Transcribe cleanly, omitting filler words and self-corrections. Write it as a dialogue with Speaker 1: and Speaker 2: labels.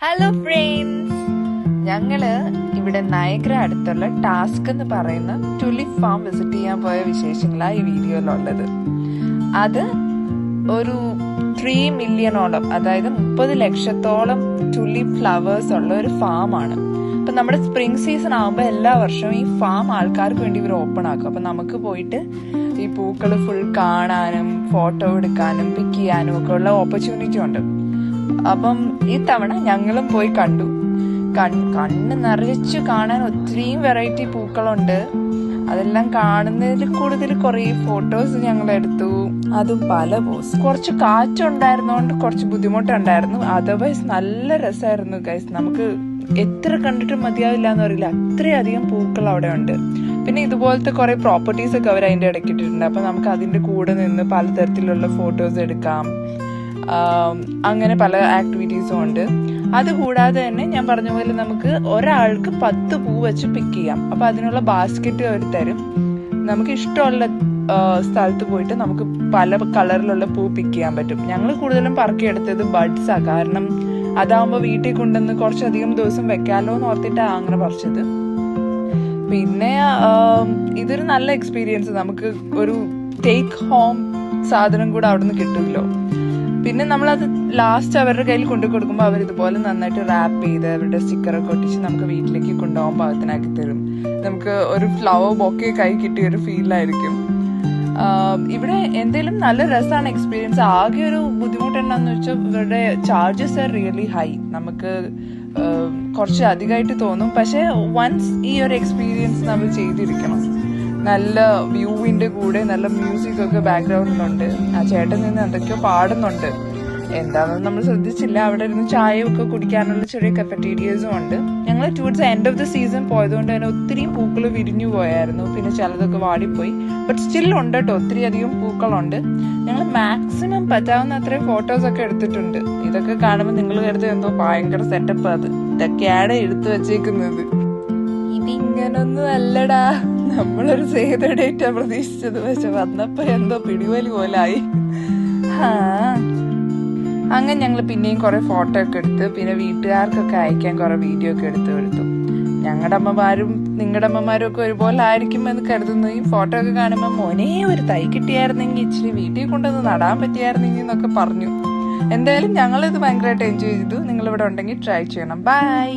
Speaker 1: Hello friends, ഞങ്ങള് ഇവിടെ Niagara അടുത്തുള്ള ടാസ്ക് എന്ന് പറയുന്ന ടുലിപ്പ് ഫാം വിസിറ്റ് ചെയ്യാൻ പോയ വിശേഷങ്ങളാണ് ഈ വീഡിയോയിലുള്ളത്. അത് ഒരു 3 മില്യണോളം, അതായത് 30 ലക്ഷത്തോളം ടുലിപ്പ് ഫ്ലവേഴ്സ് ഉള്ള ഒരു ഫാമാണ്. അപ്പൊ നമ്മുടെ സ്പ്രിംഗ് സീസൺ ആകുമ്പോൾ എല്ലാ വർഷവും ഈ ഫാം ആൾക്കാർക്ക് വേണ്ടി ഇവർ ഓപ്പൺ ആക്കും. അപ്പൊ നമുക്ക് പോയിട്ട് ഈ പൂക്കൾ ഫുൾ കാണാനും ഫോട്ടോ എടുക്കാനും പിക്ക് ചെയ്യാനും ഒക്കെ ഉള്ള ഓപ്പർച്യൂണിറ്റി ഉണ്ട്. അപ്പം ഈ തവണ ഞങ്ങളും പോയി കണ്ടു. കണ്ണ് നിറച്ചു കാണാൻ ഒത്തിരിയും വെറൈറ്റി പൂക്കളുണ്ട്. അതെല്ലാം കാണുന്നതിൽ കൂടുതൽ കുറേ ഫോട്ടോസ് ഞങ്ങൾ എടുത്തു, അതും പല പോസ്. കുറച്ച് കാറ്റുണ്ടായിരുന്നോണ്ട് കുറച്ച് ബുദ്ധിമുട്ടുണ്ടായിരുന്നു. അതർവൈസ് നല്ല രസമായിരുന്നു ഗൈസ്. നമുക്ക് എത്ര കണ്ടിട്ടും മതിയാവില്ല എന്ന് പറയില്ല, അത്രയധികം പൂക്കൾ അവിടെ ഉണ്ട്. പിന്നെ ഇതുപോലത്തെ കുറെ പ്രോപ്പർട്ടീസ് ഒക്കെ അവർ അതിന്റെ ഇടയ്ക്കിട്ടിട്ടുണ്ട്. അപ്പൊ നമുക്ക് അതിന്റെ കൂടെ നിന്ന് പലതരത്തിലുള്ള ഫോട്ടോസ് എടുക്കാം. അങ്ങനെ പല ആക്ടിവിറ്റീസും ഉണ്ട്. അതുകൂടാതെ തന്നെ ഞാൻ പറഞ്ഞ പോലെ നമുക്ക് ഒരാൾക്ക് 10 പൂ വെച്ച് പിക്ക് ചെയ്യാം. അപ്പൊ അതിനുള്ള ബാസ്ക്കറ്റ് അവർ തരും. നമുക്ക് ഇഷ്ടമുള്ള സ്ഥലത്ത് പോയിട്ട് നമുക്ക് പല കളറിലുള്ള പൂ പിക്ക് ചെയ്യാൻ പറ്റും. ഞങ്ങൾ കൂടുതലും പറക്കിയെടുത്തത് ബഡ്സാ, കാരണം അതാവുമ്പോ വീട്ടിൽ കൊണ്ടുവന്ന് കുറച്ചധികം ദിവസം വെക്കാലോ എന്ന് ഓർത്തിട്ടാണ് അങ്ങനെ പറിച്ചത്. പിന്നെ ഇതൊരു നല്ല എക്സ്പീരിയൻസ്. നമുക്ക് ഒരു ടേക്ക് ഹോം സാധനം കൂടെ അവിടെ നിന്ന് കിട്ടുമല്ലോ. പിന്നെ നമ്മളത് ലാസ്റ്റ് അവരുടെ കയ്യിൽ കൊണ്ടു കൊടുക്കുമ്പോൾ അവർ ഇതുപോലെ നന്നായിട്ട് റാപ്പ് ചെയ്ത് അവരുടെ സ്റ്റിക്കറൊക്കെ ഒട്ടിച്ച് നമുക്ക് വീട്ടിലേക്ക് കൊണ്ടുപോകാൻ പാകത്തിനാക്കി തരും. നമുക്ക് ഒരു ഫ്ലവർ ബൊക്കെ കൈ കിട്ടിയ ഒരു ഫീലായിരിക്കും. ഇവിടെ എന്തെങ്കിലും നല്ല രസമാണ് എക്സ്പീരിയൻസ്. ആകെ ഒരു ബുദ്ധിമുട്ടുണ്ടെന്ന് വെച്ചാൽ ഇവരുടെ ചാർജസ് ആർ റിയലി ഹൈ. നമുക്ക് കുറച്ച് അധികമായിട്ട് തോന്നും. പക്ഷെ വൺസ് ഈ ഒരു എക്സ്പീരിയൻസ് നമ്മൾ ചെയ്തിരിക്കണം. നല്ല വ്യൂവിന്റെ കൂടെ നല്ല മ്യൂസിക് ഒക്കെ ബാക്ക്ഗ്രൗണ്ടിലുണ്ട്. ആ ചേട്ടൻ നിന്ന് എന്തൊക്കെയോ പാടുന്നുണ്ട്. എന്താണെന്ന് നമ്മൾ ശ്രദ്ധിച്ചില്ല. അവിടെ ഇരുന്ന് ചായ ഒക്കെ കുടിക്കാനുള്ള ചെറിയ കഫറ്റീരിയസും ഉണ്ട്. ഞങ്ങൾ towards end of the season പോയതുകൊണ്ട് തന്നെ ഒത്തിരി പൂക്കൾ വിരിഞ്ഞു പോയായിരുന്നു. പിന്നെ ചിലതൊക്കെ വാടിപ്പോയി. ബട്ട് സ്റ്റിൽ ഉണ്ട് കേട്ടോ, ഒത്തിരി അധികം പൂക്കളുണ്ട്. ഞങ്ങൾ മാക്സിമം പറ്റാവുന്ന അത്രയും ഫോട്ടോസ് ഒക്കെ എടുത്തിട്ടുണ്ട്. ഇതൊക്കെ കാണുമ്പോൾ നിങ്ങൾ കരുതും എന്തോ ഭയങ്കര സെറ്റപ്പ്, അത് ഇതൊക്കെയാണ് എടുത്തു വെച്ചേക്കുന്നത്. ഇതിങ്ങനൊന്നും അല്ലടാ, നമ്മളൊരു സേവ് ഡേറ്റാ പ്രതീക്ഷിച്ചത്. പക്ഷെ വന്നപ്പോ എന്തോ പിടിവലി പോലായി. അങ്ങനെ ഞങ്ങൾ പിന്നെയും കുറെ ഫോട്ടോ ഒക്കെ എടുത്ത് പിന്നെ വീട്ടുകാർക്കൊക്കെ അയക്കാൻ കുറെ വീഡിയോ ഒക്കെ എടുത്തു. ഞങ്ങളുടെ അമ്മമാരും നിങ്ങളുടെ അമ്മമാരും ഒക്കെ ഒരുപോലെ ആയിരിക്കും എന്ന് കരുതുന്നു. ഈ ഫോട്ടോ ഒക്കെ കാണുമ്പോൾ മോനെ ഒരു തൈ കിട്ടിയായിരുന്നെങ്കിൽ, ഇച്ചിരി വീട്ടിൽ കൊണ്ടുവന്ന് നടാൻ പറ്റിയായിരുന്നെങ്കിൽ എന്നൊക്കെ പറഞ്ഞു. എന്തായാലും ഞങ്ങളിത് ഭയങ്കരമായിട്ട് എൻജോയ് ചെയ്തു. നിങ്ങളിവിടെ ഉണ്ടെങ്കിൽ ട്രൈ ചെയ്യണം. ബൈ.